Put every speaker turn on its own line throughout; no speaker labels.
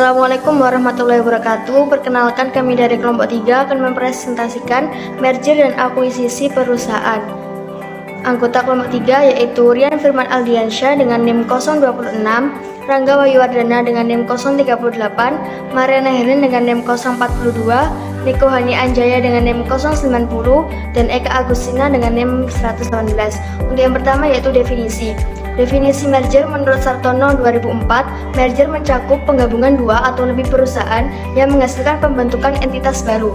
Assalamualaikum warahmatullahi wabarakatuh. Perkenalkan, kami dari kelompok 3 akan mempresentasikan merger dan akuisisi perusahaan. Anggota kelompok 3 yaitu Rian Firman Aldiansyah dengan NIM 026, Rangga Wahyuwardana dengan NIM 038, Mariana Helen dengan NIM 042, Niko Hani Anjaya dengan NIM 090, dan Eka Agustina dengan NIM 118. Untuk yang pertama yaitu definisi. Definisi merger menurut Sartono 2004, merger mencakup penggabungan dua atau lebih perusahaan yang menghasilkan pembentukan entitas baru.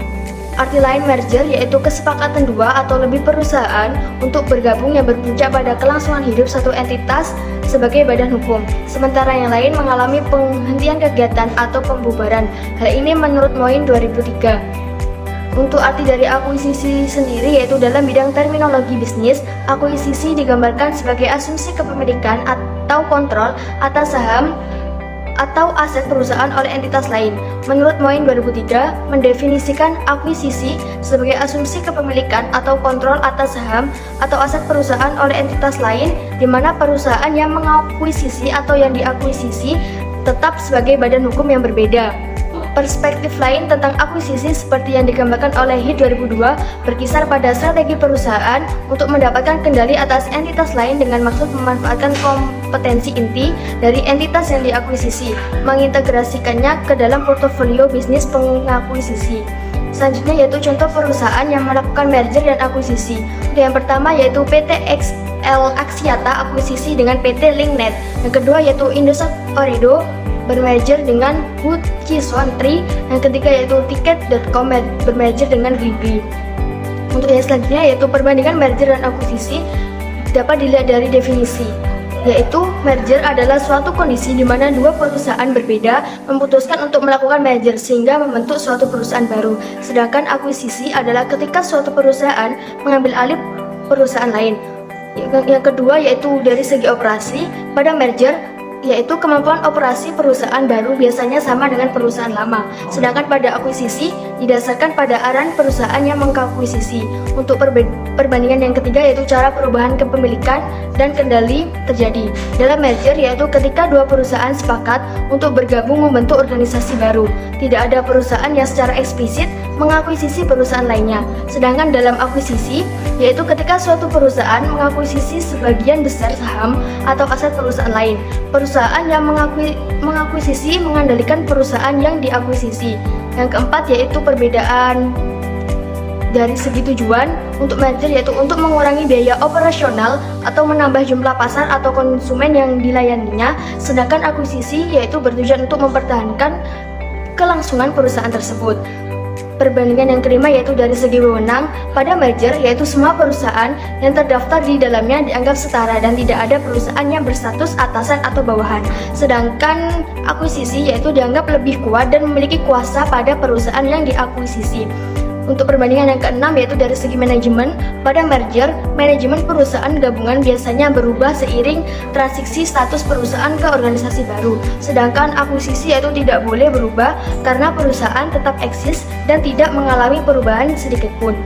Arti lain merger yaitu kesepakatan dua atau lebih perusahaan untuk bergabung yang berpuncak pada kelangsungan hidup satu entitas sebagai badan hukum, sementara yang lain mengalami penghentian kegiatan atau pembubaran. Hal ini menurut Moin 2003. Untuk arti dari akuisisi sendiri yaitu dalam bidang terminologi bisnis, akuisisi digambarkan sebagai asumsi kepemilikan atau kontrol atas saham atau aset perusahaan oleh entitas lain. Menurut Moin 2003, mendefinisikan akuisisi sebagai asumsi kepemilikan atau kontrol atas saham atau aset perusahaan oleh entitas lain, di mana perusahaan yang mengakuisisi atau yang diakuisisi tetap sebagai badan hukum yang berbeda. Perspektif lain tentang akuisisi seperti yang digambarkan oleh HIT 2002 berkisar pada strategi perusahaan untuk mendapatkan kendali atas entitas lain dengan maksud memanfaatkan kompetensi inti dari entitas yang diakuisisi, mengintegrasikannya ke dalam portofolio bisnis pengakuisisi. Selanjutnya yaitu contoh perusahaan yang melakukan merger dan akuisisi. Yang pertama yaitu PT XL Axiata akuisisi dengan PT Linknet. Yang kedua yaitu Indosat Ooredoo bermerger dengan Hutchison3. Yang ketiga yaitu Tiket.com bermerger dengan Blibli. Untuk yang selanjutnya yaitu perbandingan merger dan akuisisi dapat dilihat dari definisi, yaitu merger adalah suatu kondisi di mana dua perusahaan berbeda memutuskan untuk melakukan merger sehingga membentuk suatu perusahaan baru. Sedangkan akuisisi adalah ketika suatu perusahaan mengambil alih perusahaan lain. Yang kedua yaitu dari segi operasi, pada merger yaitu kemampuan operasi perusahaan baru biasanya sama dengan perusahaan lama. Sedangkan pada akuisisi didasarkan pada arahan perusahaan yang mengakuisisi. Untuk perbandingan yang ketiga yaitu cara perubahan kepemilikan dan kendali terjadi dalam merger, yaitu ketika dua perusahaan sepakat untuk bergabung membentuk organisasi baru. Tidak ada perusahaan yang secara eksplisit mengakuisisi perusahaan lainnya. Sedangkan dalam akuisisi yaitu ketika suatu perusahaan mengakuisisi sebagian besar saham atau aset perusahaan lain. Perusahaan yang mengakuisisi mengandalkan perusahaan yang diakuisisi. Yang keempat yaitu perbedaan dari segi tujuan. Untuk merger yaitu untuk mengurangi biaya operasional atau menambah jumlah pasar atau konsumen yang dilayaninya. Sedangkan akuisisi yaitu bertujuan untuk mempertahankan kelangsungan perusahaan tersebut. Perbandingan yang kelima yaitu dari segi wewenang. Pada merger yaitu semua perusahaan yang terdaftar di dalamnya dianggap setara dan tidak ada perusahaan yang berstatus atasan atau bawahan. Sedangkan akuisisi yaitu dianggap lebih kuat dan memiliki kuasa pada perusahaan yang diakuisisi. Untuk perbandingan yang keenam yaitu dari segi manajemen. Pada merger, manajemen perusahaan gabungan biasanya berubah seiring transisi status perusahaan ke organisasi baru. Sedangkan akuisisi yaitu tidak boleh berubah karena perusahaan tetap eksis dan tidak mengalami perubahan sedikitpun.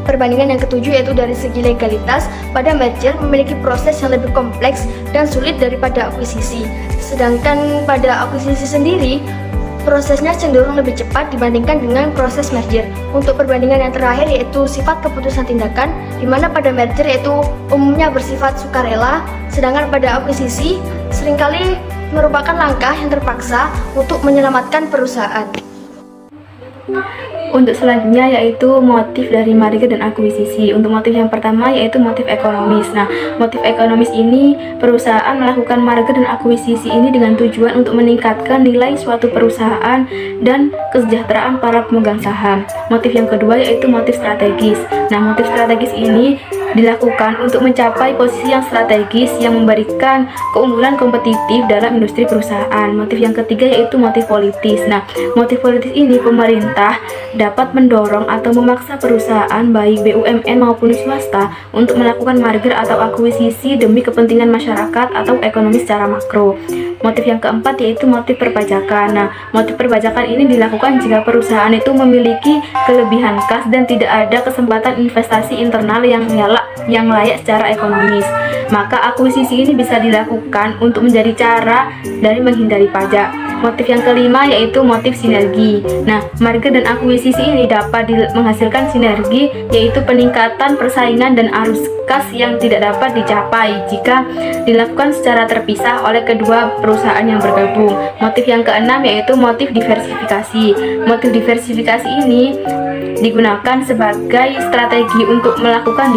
Perbandingan yang ketujuh yaitu dari segi legalitas. Pada merger memiliki proses yang lebih kompleks dan sulit daripada akuisisi. Sedangkan pada akuisisi sendiri prosesnya cenderung lebih cepat dibandingkan dengan proses merger. Untuk perbandingan yang terakhir yaitu sifat keputusan tindakan, di mana pada merger yaitu umumnya bersifat sukarela, sedangkan pada akuisisi seringkali merupakan langkah yang terpaksa untuk menyelamatkan perusahaan.
Untuk selanjutnya yaitu motif dari merger dan akuisisi. Untuk motif yang pertama yaitu motif ekonomis. Nah, motif ekonomis ini perusahaan melakukan merger dan akuisisi ini dengan tujuan untuk meningkatkan nilai suatu perusahaan dan kesejahteraan para pemegang saham. Motif yang kedua yaitu motif strategis. Nah, motif strategis ini dilakukan untuk mencapai posisi yang strategis yang memberikan keunggulan kompetitif dalam industri perusahaan. Motif yang ketiga yaitu motif politis. Nah, motif politis ini pemerintah dapat mendorong atau memaksa perusahaan baik BUMN maupun swasta untuk melakukan merger atau akuisisi demi kepentingan masyarakat atau ekonomi secara makro. Motif yang keempat yaitu motif perpajakan. Nah, motif perpajakan ini dilakukan jika perusahaan itu memiliki kelebihan kas dan tidak ada kesempatan investasi internal yang layak secara ekonomis. Maka akuisisi ini bisa dilakukan untuk menjadi cara dari menghindari pajak. Motif yang kelima yaitu motif sinergi. Nah, merger dan akuisisi ini dapat menghasilkan sinergi, yaitu peningkatan persaingan dan arus kas yang tidak dapat dicapai jika dilakukan secara terpisah oleh kedua perusahaan yang bergabung. Motif yang keenam yaitu motif diversifikasi. Motif diversifikasi ini digunakan sebagai strategi untuk melakukan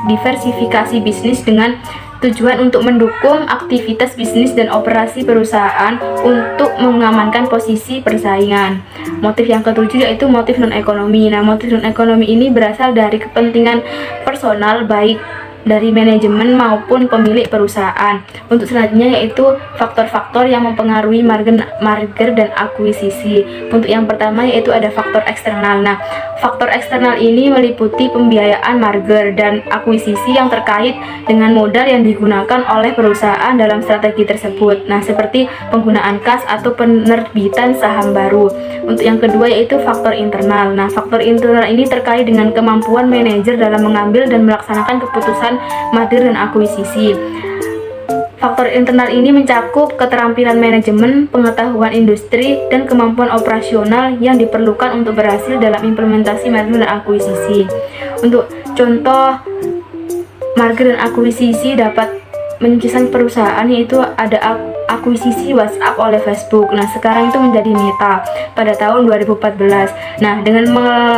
diversifikasi bisnis dengan tujuan untuk mendukung aktivitas bisnis dan operasi perusahaan untuk mengamankan posisi persaingan. Motif yang ketujuh yaitu motif non-ekonomi. Nah, motif non-ekonomi ini berasal dari kepentingan personal baik dari manajemen maupun pemilik perusahaan. Untuk selanjutnya yaitu faktor-faktor yang mempengaruhi merger dan akuisisi. Untuk yang pertama yaitu ada faktor eksternal. Nah, faktor eksternal ini meliputi pembiayaan merger dan akuisisi yang terkait dengan modal yang digunakan oleh perusahaan dalam strategi tersebut. Nah, seperti penggunaan kas atau penerbitan saham baru. Untuk yang kedua yaitu faktor internal. Nah, faktor internal ini terkait dengan kemampuan manajer dalam mengambil dan melaksanakan keputusan merger dan akuisisi. Faktor internal ini mencakup keterampilan manajemen, pengetahuan industri, dan kemampuan operasional yang diperlukan untuk berhasil dalam implementasi merger dan akuisisi. Untuk contoh merger dan akuisisi dapat menyukseskan perusahaan yaitu ada akuisisi WhatsApp oleh Facebook. Nah, sekarang itu menjadi Meta pada tahun 2014. Nah, dengan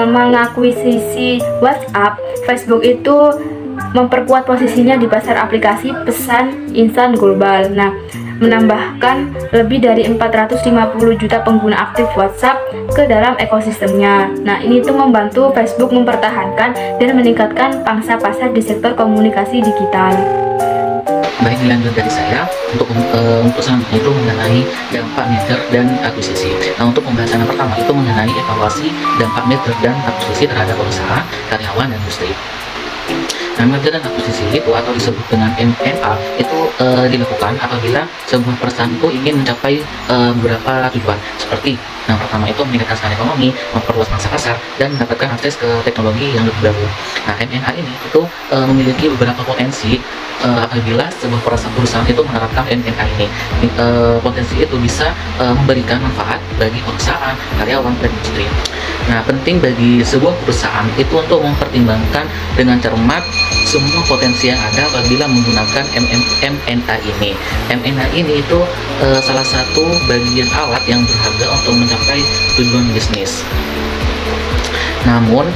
mengakuisisi WhatsApp, Facebook itu memperkuat posisinya di pasar aplikasi pesan instan global. Nah, menambahkan lebih dari 450 juta pengguna aktif WhatsApp ke dalam ekosistemnya. Nah, ini tuh membantu Facebook mempertahankan dan meningkatkan pangsa pasar di sektor komunikasi digital.
Baik, lanjut dari saya untuk selanjutnya itu mengenai dampak merger dan akuisisi. Nah, untuk pembahasan yang pertama itu mengenai evaluasi dampak merger dan akuisisi terhadap perusahaan, karyawan, dan industri. Nah, merger dan akuisisi itu atau disebut dengan M&A itu dilakukan apabila sebuah perusahaan itu ingin mencapai beberapa tujuan seperti yang pertama itu meningkatkan skala ekonomi, memperluas pangsa pasar, dan mendapatkan akses ke teknologi yang lebih baru. Nah, M&A ini itu memiliki beberapa potensi apabila sebuah perusahaan itu menerapkan M&A ini. Potensi itu bisa memberikan manfaat bagi perusahaan, karyawan, dan industri. Nah, penting bagi sebuah perusahaan itu untuk mempertimbangkan dengan cermat semua potensi yang ada apabila menggunakan M&A ini. M&A ini itu salah satu bagian alat yang berharga untuk mencapai tujuan bisnis. Namun,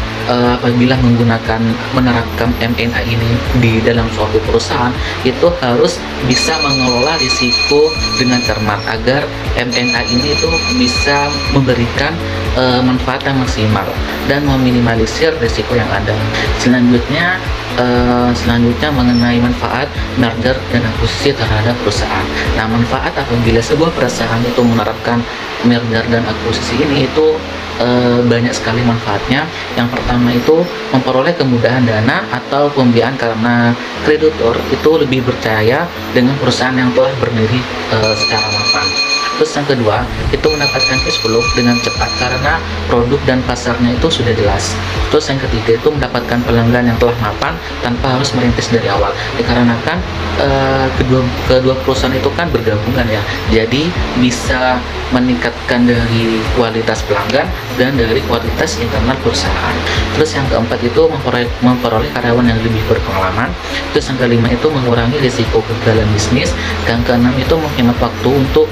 apabila menerapkan M&A ini di dalam suatu perusahaan, itu harus bisa mengelola risiko dengan cermat agar M&A ini itu bisa memberikan manfaat yang maksimal dan meminimalisir risiko yang ada. Selanjutnya mengenai manfaat merger dan akuisisi terhadap perusahaan. Nah, manfaat apabila sebuah perusahaan itu menerapkan merger dan akuisisi ini itu banyak sekali manfaatnya. Yang pertama itu memperoleh kemudahan dana atau pembiayaan karena kreditor itu lebih percaya dengan perusahaan yang telah berdiri secara mapan. Terus yang kedua itu mendapatkan cash flow dengan cepat karena produk dan pasarnya itu sudah jelas. Terus yang ketiga itu mendapatkan pelanggan yang telah mapan tanpa harus merintis dari awal, dikarenakan kedua perusahaan itu kan bergabungan ya, jadi bisa meningkatkan dari kualitas pelanggan dan dari kualitas internal perusahaan. Terus yang keempat itu memperoleh karyawan yang lebih berpengalaman. Terus yang kelima itu mengurangi risiko kegagalan bisnis. Yang keenam itu menghemat waktu untuk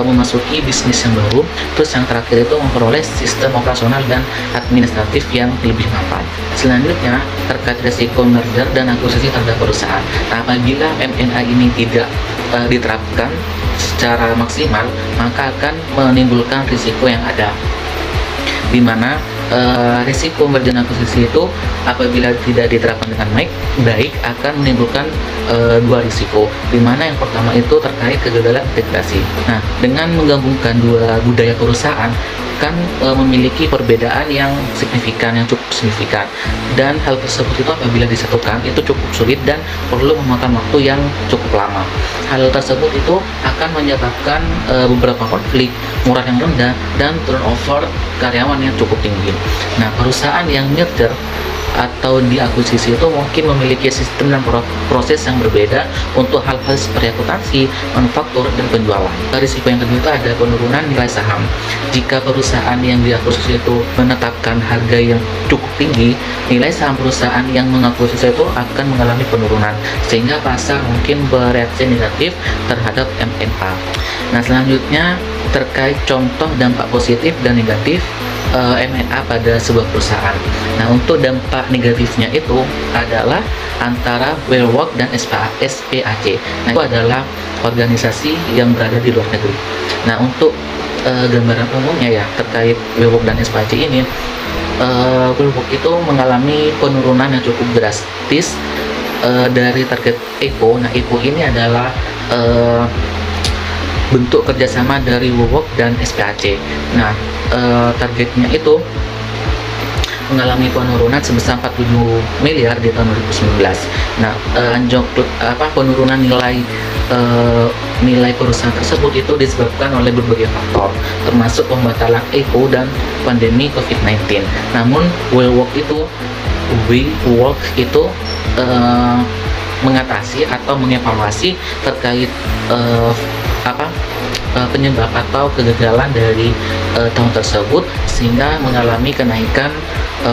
memasuki bisnis yang baru. Terus yang terakhir itu memperoleh sistem operasional dan administratif yang lebih mapan. Selanjutnya terkait risiko merger dan akuisisi terhadap perusahaan. Nah, apabila M&A ini tidak diterapkan secara maksimal, maka akan menimbulkan risiko yang ada, di mana risiko merger dan akuisisi itu apabila tidak diterapkan dengan baik akan menimbulkan dua risiko, di mana yang pertama itu terkait kegagalan integrasi. Nah, dengan menggabungkan dua budaya perusahaan kan memiliki perbedaan yang cukup signifikan, dan hal tersebut itu apabila disatukan itu cukup sulit dan perlu memakan waktu yang cukup lama. Hal tersebut itu akan menyebabkan beberapa konflik, moral yang rendah, dan turnover karyawan yang cukup tinggi. Nah, perusahaan yang merger atau diakuisisi itu mungkin memiliki sistem dan proses yang berbeda untuk hal-hal seperti akuntansi, manufaktur, dan penjualan. Risiko yang kedua itu ada penurunan nilai saham. Jika perusahaan yang diakuisisi itu menetapkan harga yang cukup tinggi, nilai saham perusahaan yang mengakuisisi itu akan mengalami penurunan, sehingga pasar mungkin bereaksi negatif terhadap M&A. Nah, selanjutnya terkait contoh dampak positif dan negatif M&A pada sebuah perusahaan. Nah, untuk dampak negatifnya itu adalah antara WeWork dan SPAC. Nah, itu adalah organisasi yang berada di luar negeri. Nah, untuk gambaran umumnya ya terkait WeWork dan SPAC ini, WeWork itu mengalami penurunan yang cukup drastis dari target EPO. Nah, EPO ini adalah bentuk kerjasama dari WeWork dan SPAC. Nah, targetnya itu mengalami penurunan sebesar 47 miliar di tahun 2019. Nah, penurunan nilai perusahaan tersebut itu disebabkan oleh berbagai faktor, termasuk pembatalan EPO dan pandemi COVID-19. Namun, WeWork itu mengatasi atau mengevaluasi terkait penyebab atau kegagalan dari tahun tersebut, sehingga mengalami kenaikan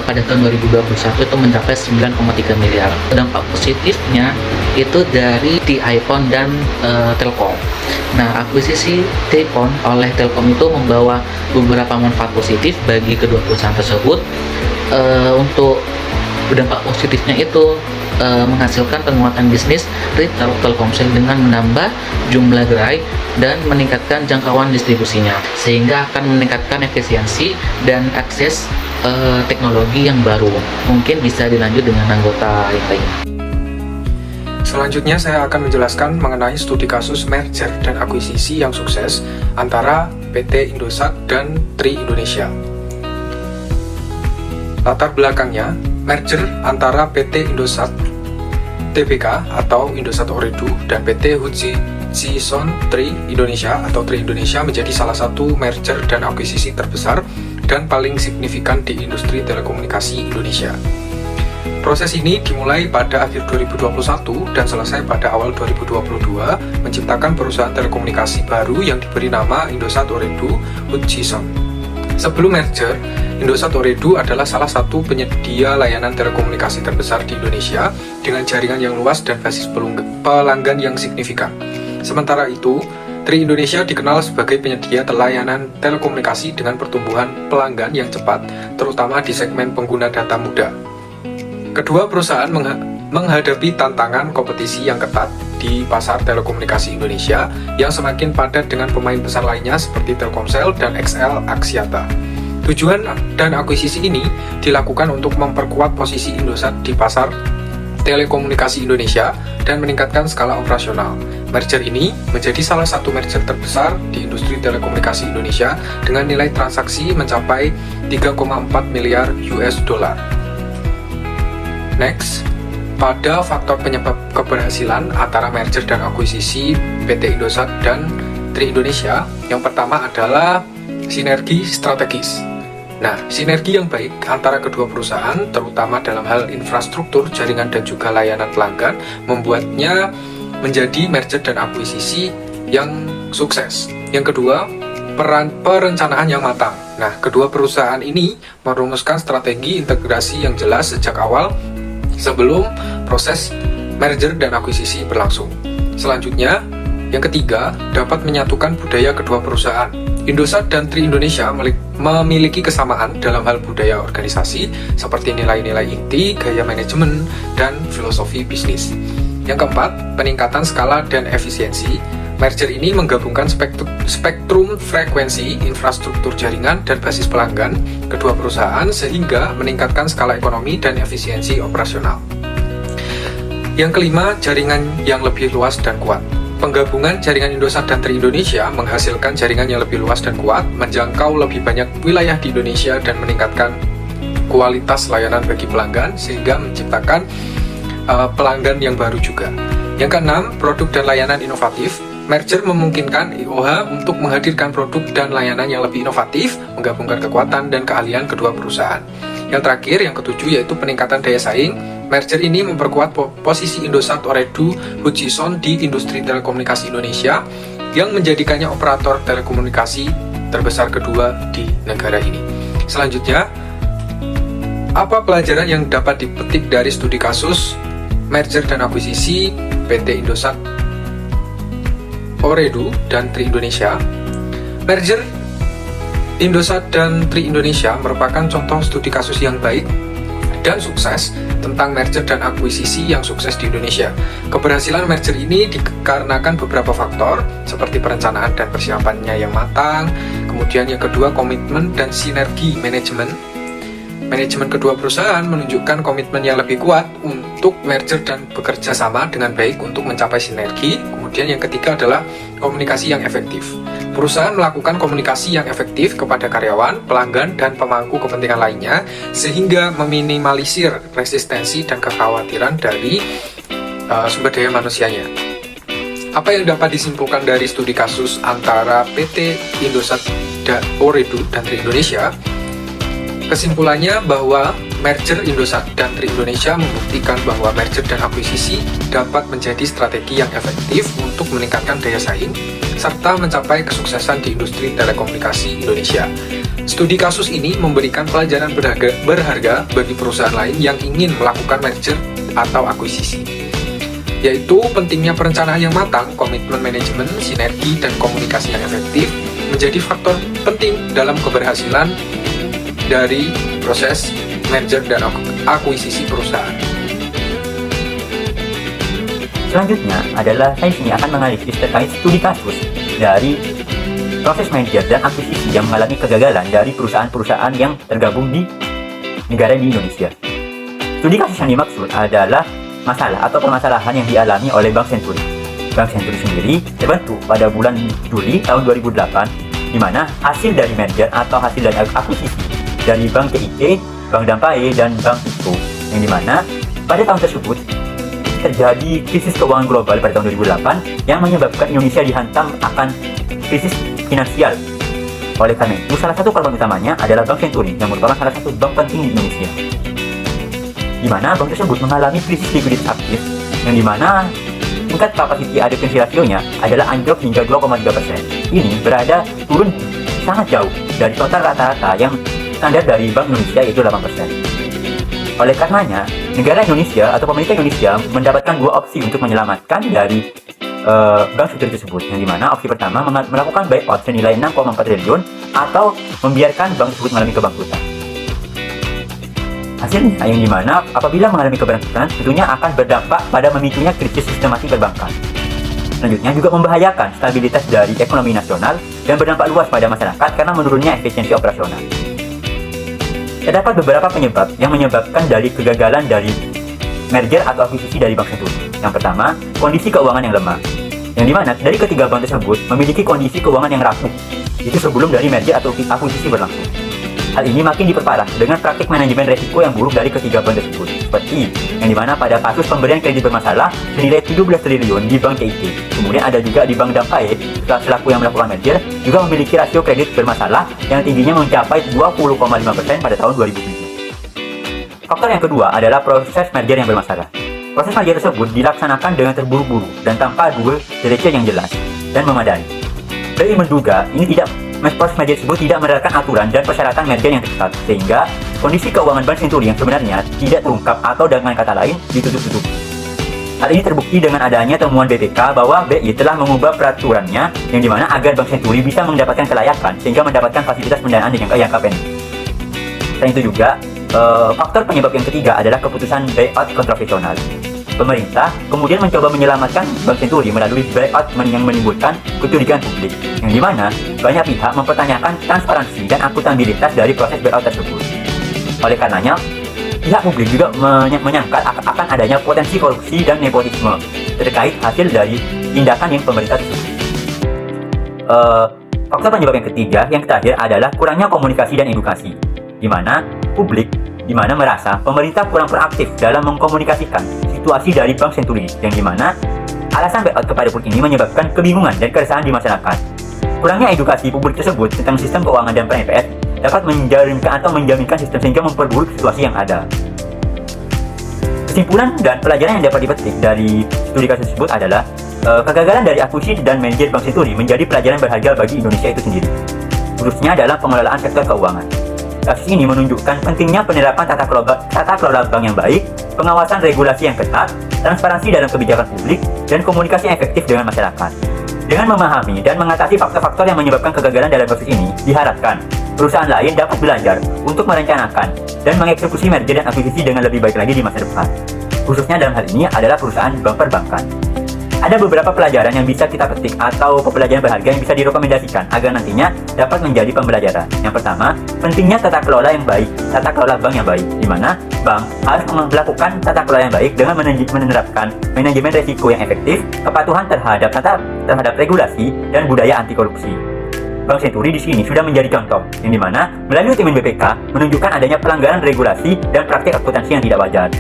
pada tahun 2021 itu mencapai 9,3 miliar. Dampak positifnya itu dari T-iPhone dan Telkom. Nah, akuisisi T-iPhone oleh Telkom itu membawa beberapa manfaat positif bagi kedua perusahaan tersebut. Untuk dampak positifnya itu menghasilkan penguatan bisnis retail Telkomsel dengan menambah jumlah gerai dan meningkatkan jangkauan distribusinya, sehingga akan meningkatkan efisiensi dan akses teknologi yang baru. Mungkin bisa dilanjut dengan anggota yang lain.
Selanjutnya saya akan menjelaskan mengenai studi kasus merger dan akuisisi yang sukses antara PT Indosat dan Tri Indonesia. Latar belakangnya, merger antara PT Indosat Tbk atau Indosat Ooredoo dan PT Hutchison Tri Indonesia atau Tri Indonesia menjadi salah satu merger dan akuisisi terbesar dan paling signifikan di industri telekomunikasi Indonesia. Proses ini dimulai pada akhir 2021 dan selesai pada awal 2022, menciptakan perusahaan telekomunikasi baru yang diberi nama Indosat Ooredoo Hutchison. Sebelum merger, Indosat Ooredoo adalah salah satu penyedia layanan telekomunikasi terbesar di Indonesia dengan jaringan yang luas dan basis pelanggan yang signifikan. Sementara itu, Tri Indonesia dikenal sebagai penyedia layanan telekomunikasi dengan pertumbuhan pelanggan yang cepat, terutama di segmen pengguna data muda. Kedua perusahaan menghadapi tantangan kompetisi yang ketat di pasar telekomunikasi Indonesia yang semakin padat dengan pemain besar lainnya seperti Telkomsel dan XL Axiata. Tujuan dan akuisisi ini dilakukan untuk memperkuat posisi Indosat di pasar telekomunikasi Indonesia dan meningkatkan skala operasional. Merger ini menjadi salah satu merger terbesar di industri telekomunikasi Indonesia dengan nilai transaksi mencapai 3,4 miliar US dollar. Next, pada faktor penyebab keberhasilan antara merger dan akuisisi PT Indosat dan Tri Indonesia, yang pertama adalah sinergi strategis. Nah, sinergi yang baik antara kedua perusahaan, terutama dalam hal infrastruktur, jaringan, dan juga layanan pelanggan, membuatnya menjadi merger dan akuisisi yang sukses. Yang kedua, perencanaan yang matang. Nah, kedua perusahaan ini merumuskan strategi integrasi yang jelas sejak awal sebelum proses merger dan akuisisi berlangsung. Selanjutnya, yang ketiga, dapat menyatukan budaya kedua perusahaan. Indosat dan Tri Indonesia memiliki kesamaan dalam hal budaya organisasi seperti nilai-nilai inti, gaya manajemen, dan filosofi bisnis. Yang keempat, peningkatan skala dan efisiensi. Merger ini menggabungkan spektrum frekuensi, infrastruktur jaringan, dan basis pelanggan kedua perusahaan sehingga meningkatkan skala ekonomi dan efisiensi operasional. Yang kelima, jaringan yang lebih luas dan kuat. Penggabungan jaringan Indosat dan Tri Indonesia menghasilkan jaringan yang lebih luas dan kuat, menjangkau lebih banyak wilayah di Indonesia dan meningkatkan kualitas layanan bagi pelanggan sehingga menciptakan pelanggan yang baru juga. Yang keenam, produk dan layanan inovatif. Merger memungkinkan IOH untuk menghadirkan produk dan layanan yang lebih inovatif, menggabungkan kekuatan dan keahlian kedua perusahaan. Yang terakhir, yang ketujuh, yaitu peningkatan daya saing. Merger ini memperkuat posisi Indosat Ooredoo Hutchison di industri telekomunikasi Indonesia yang menjadikannya operator telekomunikasi terbesar kedua di negara ini. Selanjutnya, apa pelajaran yang dapat dipetik dari studi kasus merger dan akuisisi PT Indosat Ooredoo dan Tri Indonesia? Merger Indosat dan Tri Indonesia merupakan contoh studi kasus yang baik dan sukses tentang merger dan akuisisi yang sukses di Indonesia. Keberhasilan merger ini dikarenakan beberapa faktor, seperti perencanaan dan persiapannya yang matang, kemudian yang kedua komitmen dan sinergi manajemen. Manajemen kedua perusahaan menunjukkan komitmen yang lebih kuat untuk merger dan bekerja sama dengan baik untuk mencapai sinergi. Kemudian yang ketiga adalah komunikasi yang efektif. Perusahaan melakukan komunikasi yang efektif kepada karyawan, pelanggan, dan pemangku kepentingan lainnya sehingga meminimalisir resistensi dan kekhawatiran dari sumber daya manusianya. Apa yang dapat disimpulkan dari studi kasus antara PT Indosat Ooredoo dan Tri Indonesia? Kesimpulannya bahwa merger Indosat dan Tri Indonesia membuktikan bahwa merger dan akuisisi dapat menjadi strategi yang efektif untuk meningkatkan daya saing serta mencapai kesuksesan di industri telekomunikasi Indonesia. Studi kasus ini memberikan pelajaran berharga bagi perusahaan lain yang ingin melakukan merger atau akuisisi, yaitu pentingnya perencanaan yang matang, komitmen manajemen, sinergi, dan komunikasi yang efektif menjadi faktor penting dalam keberhasilan dari proses merger dan akuisisi perusahaan.
Selanjutnya adalah saya sini akan menganalisis terkait studi kasus dari proses merger dan akuisisi yang mengalami kegagalan dari perusahaan-perusahaan yang tergabung di negara di Indonesia. Studi kasus yang dimaksud adalah masalah atau permasalahan yang dialami oleh Bank Senturi. Bank Senturi sendiri terbentuk pada bulan Juli tahun 2008, di mana hasil dari merger atau hasil dari akuisisi dari Bank CIC, Bank Dampae, dan Bank Iko, yang dimana pada tahun tersebut terjadi krisis keuangan global pada tahun 2008 yang menyebabkan Indonesia dihantam akan krisis finansial. Oleh karena itu, salah satu korban utamanya adalah Bank Senturi yang merupakan salah satu bank penting di Indonesia, di mana bank tersebut mengalami krisis likuiditas aktif yang dimana tingkat capacity adequacy ratio-nya adalah anjlok hingga 2,3%. Ini berada turun sangat jauh dari total rata-rata yang standar dari Bank Indonesia, yaitu 8%. Oleh karenanya, negara Indonesia atau pemerintah Indonesia mendapatkan dua opsi untuk menyelamatkan dari bank senturi tersebut, yang dimana opsi pertama melakukan buyout senilai 6,4 triliun atau membiarkan bank tersebut mengalami kebangkrutan. Hasilnya yang dimana apabila mengalami kebangkrutan tentunya akan berdampak pada memicunya krisis sistematik perbankan. Selanjutnya juga membahayakan stabilitas dari ekonomi nasional dan berdampak luas pada masyarakat karena menurunnya efisiensi operasional. Terdapat beberapa penyebab yang menyebabkan dari kegagalan dari merger atau akuisisi dari Bank Senturi. Yang pertama, kondisi keuangan yang lemah, yang dimana dari ketiga bank tersebut memiliki kondisi keuangan yang rapuh, itu sebelum dari merger atau akuisisi berlangsung. Hal ini makin diperparah dengan praktik manajemen resiko yang buruk dari ketiga bank tersebut, seperti yang dimana pada kasus pemberian kredit bermasalah senilai 17 triliun di Bank CIC. Kemudian ada juga di Bank Dampae, selaku yang melakukan merger, juga memiliki rasio kredit bermasalah yang tingginya mencapai 20,5% pada tahun 2007. Faktor yang kedua adalah proses merger yang bermasalah. Proses merger tersebut dilaksanakan dengan terburu-buru dan tanpa due diligence yang jelas dan memadai. BI menduga proses merger tersebut tidak menerapkan aturan dan persyaratan merger yang ketat, sehingga kondisi keuangan Bank Senturi yang sebenarnya tidak terungkap atau dengan kata lain ditutup-tutupi. Hal ini terbukti dengan adanya temuan BPK bahwa BI telah mengubah peraturannya yang dimana agar Bank Senturi bisa mendapatkan kelayakan sehingga mendapatkan fasilitas pendanaan dengan jangka pendek. Selain itu juga, faktor penyebab yang ketiga adalah keputusan buyout kontroversial. Pemerintah kemudian mencoba menyelamatkan Bank Senturi melalui buyout yang menimbulkan kecurigaan publik, yang dimana banyak pihak mempertanyakan transparansi dan akuntabilitas dari proses buyout tersebut. Oleh karenanya, pihak publik juga menyangkal akan adanya potensi korupsi dan nepotisme terkait hasil dari tindakan yang pemerintah tersebut. Faktor penyebab yang ketiga, yang terakhir adalah kurangnya komunikasi dan edukasi, di mana publik merasa pemerintah kurang proaktif dalam mengkomunikasikan situasi dari Bank Senturi, yang dimana alasan buyout kepada publik ini menyebabkan kebingungan dan keresahan di masyarakat. Kurangnya edukasi publik tersebut tentang sistem keuangan dan peran NPS dapat menjaminkan sistem sehingga memperburuk situasi yang ada. Kesimpulan dan pelajaran yang dapat dipetik dari studi kasus tersebut adalah kegagalan dari akuisisi dan merger Bank Senturi menjadi pelajaran berharga bagi Indonesia itu sendiri, khususnya dalam pengelolaan sektor keuangan. Kasus ini menunjukkan pentingnya penerapan tata kelola bank yang baik, pengawasan regulasi yang ketat, transparansi dalam kebijakan publik, dan komunikasi yang efektif dengan masyarakat. Dengan memahami dan mengatasi faktor-faktor yang menyebabkan kegagalan dalam kasus ini, diharapkan perusahaan lain dapat belajar untuk merencanakan dan mengeksekusi merger dan akuisisi dengan lebih baik lagi di masa depan. Khususnya dalam hal ini adalah perusahaan bank perbankan. Ada beberapa pelajaran yang bisa kita petik atau pembelajaran berharga yang bisa direkomendasikan agar nantinya dapat menjadi pembelajaran. Yang pertama, pentingnya tata kelola yang baik, tata kelola bank yang baik, di mana bank harus melakukan tata kelola yang baik dengan menerapkan manajemen risiko yang efektif, kepatuhan terhadap regulasi, dan budaya anti korupsi. Bank Senturi di sini sudah menjadi contoh, yang dimana melalui tim BPK menunjukkan adanya pelanggaran regulasi dan praktik akuntansi yang tidak wajar.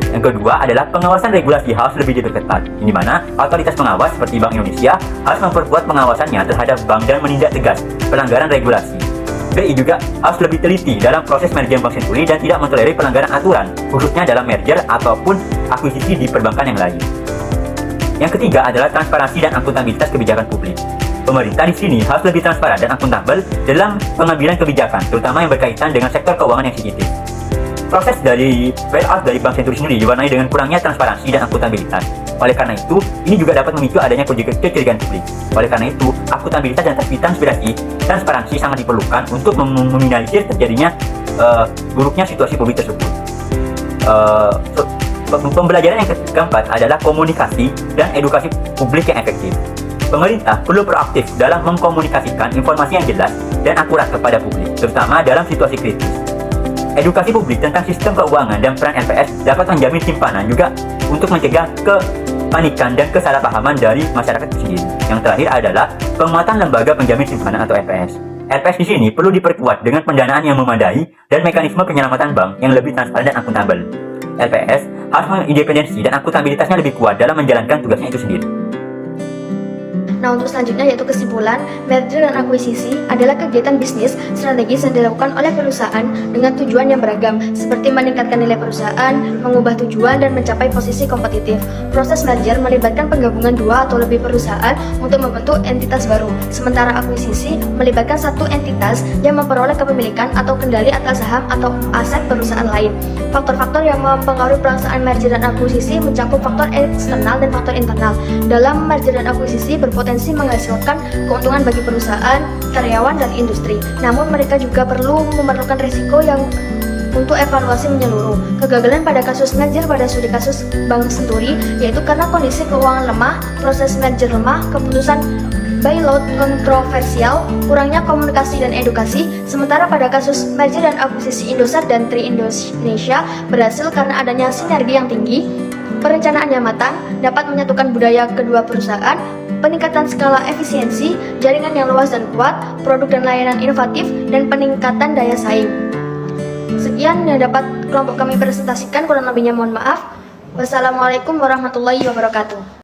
Yang kedua adalah pengawasan regulasi harus lebih diperketat, di mana otoritas pengawas seperti Bank Indonesia harus memperkuat pengawasannya terhadap bank dan menindak tegas pelanggaran regulasi. BI juga harus lebih teliti dalam proses merger Bank Senturi dan tidak mentolerir pelanggaran aturan, khususnya dalam merger ataupun akuisisi di perbankan yang lain. Yang ketiga adalah transparansi dan akuntabilitas kebijakan publik. Pemerintah di sini harus lebih transparan dan akuntabel dalam pengambilan kebijakan, terutama yang berkaitan dengan sektor keuangan yang sensitif. Proses dari bailout dari Bank Senturi sendiri diwarnai dengan kurangnya transparansi dan akuntabilitas. Oleh karena itu, ini juga dapat memicu adanya kecurigaan publik. Oleh karena itu, akuntabilitas dan transparansi sangat diperlukan untuk meminimalisir terjadinya buruknya situasi publik tersebut. Pembelajaran yang keempat adalah komunikasi dan edukasi publik yang efektif. Pemerintah perlu proaktif dalam mengkomunikasikan informasi yang jelas dan akurat kepada publik, terutama dalam situasi kritis. Edukasi publik tentang sistem keuangan dan peran LPS dapat menjamin simpanan juga untuk mencegah kepanikan dan kesalahpahaman dari masyarakat itu sendiri. Yang terakhir adalah penguatan lembaga penjamin simpanan atau LPS. LPS di sini perlu diperkuat dengan pendanaan yang memadai dan mekanisme penyelamatan bank yang lebih transparan dan akuntabel. LPS harus mengindependensi dan akuntabilitasnya lebih kuat dalam menjalankan tugasnya itu sendiri.
Nah, untuk selanjutnya yaitu kesimpulan, merger dan akuisisi adalah kegiatan bisnis strategis yang dilakukan oleh perusahaan dengan tujuan yang beragam, seperti meningkatkan nilai perusahaan, mengubah tujuan, dan mencapai posisi kompetitif. Proses merger melibatkan penggabungan dua atau lebih perusahaan untuk membentuk entitas baru, sementara akuisisi melibatkan satu entitas yang memperoleh kepemilikan atau kendali atas saham atau aset perusahaan lain. Faktor-faktor yang mempengaruhi pelaksanaan merger dan akuisisi mencakup faktor eksternal dan faktor internal. Dalam merger dan akuisisi berpotensi menghasilkan keuntungan bagi perusahaan, karyawan, dan industri. Namun mereka juga perlu memerlukan risiko yang untuk evaluasi menyeluruh. Kegagalan pada kasus merger pada studi kasus Bank Senturi yaitu karena kondisi keuangan lemah, proses merger lemah, keputusan bailout kontroversial, kurangnya komunikasi dan edukasi. Sementara pada kasus merger dan akuisisi Indosat dan Tri Indonesia berhasil karena adanya sinergi yang tinggi, perencanaan yang matang, dapat menyatukan budaya kedua perusahaan, peningkatan skala efisiensi, jaringan yang luas dan kuat, produk dan layanan inovatif, dan peningkatan daya saing. Sekian yang dapat kelompok kami presentasikan, kurang lebihnya mohon maaf. Wassalamualaikum warahmatullahi wabarakatuh.